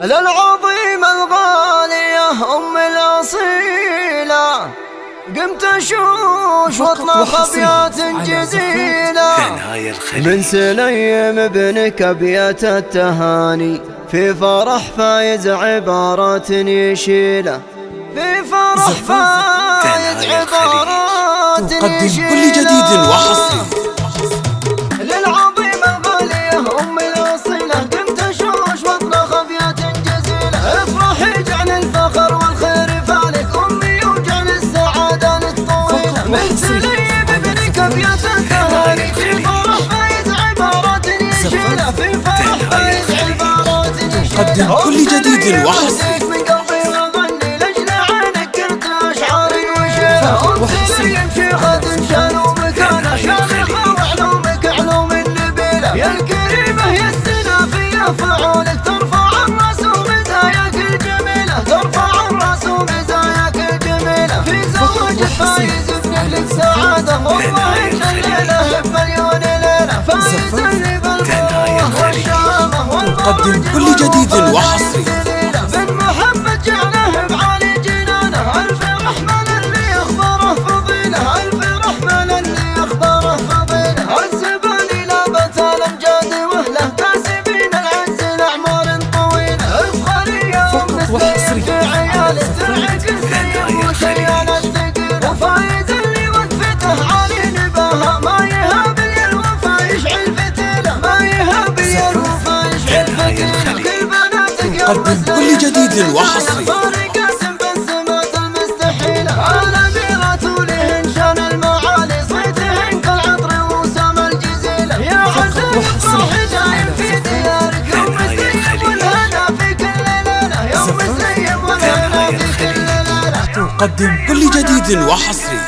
العظيمة الغالية أم الأصيلة، قمت أشوش واطلق أبيات جزيلة من سليم بنك أبيات التهاني، في فرح فايز عبارات يشيله، في فرح فايز عبارات يشيله. كل جديد وحصري للعظيمة الغالية أم الأصيلة، قمت أشوش واطلق أبيات جزيلة، افرحي جعل الفخر والخير فالك أمي، وجعل السعادة لك طويلة من سليم بنك أبيات التهاني، في فرح فايز عبارات يشيله، في فرح فايز عبارات يشيله. قدم كل جديد وحصري من قلبي وغني لأجل عينك قلت أشعاري وشيله، أم سليم شيخة شانوا مكانه شامخة وعلومك علوم النبيلة، يا الكريمة يا السنافية فعولك ترفع الراس ومزاياك الجميلة، ترفع الراس ومزاياك الجميلة، في زواج فايز ابنك لك سعادة، والله إن الليلة بمليون ليلة، فايز اللي بالقوة والشامة قدم كل جديد وحصري من محمد جعله بعلي جنانه، ألف رحمن اللي يخبره فضيله، ألف رحمن اللي يخبره فضيله، الزباني لابت الأمجاد وأهله كاسبين العز الأعمار طويلة، افخري يا أم السيد في عياله ترعك السيد وشيال الثقيلة، وفايز اللي وقفته عالي نباهه، ما يهاب الوفا يشعل فتيله، ما يهاب الوفا يشعل فتيله، كل بناتك يا قدم كل جديد وحصري قاسم بالسمات المستحيلة، على بيرات ولهن شان المعالي، صيتهن كالعطر وسام الجزيلة، يا عسل الفرح دايم في ديارك، يوم مسلم والهنا في كل ليلة، يوم مسلم والهنا في كل ليلة. قدم كل جديد وحصري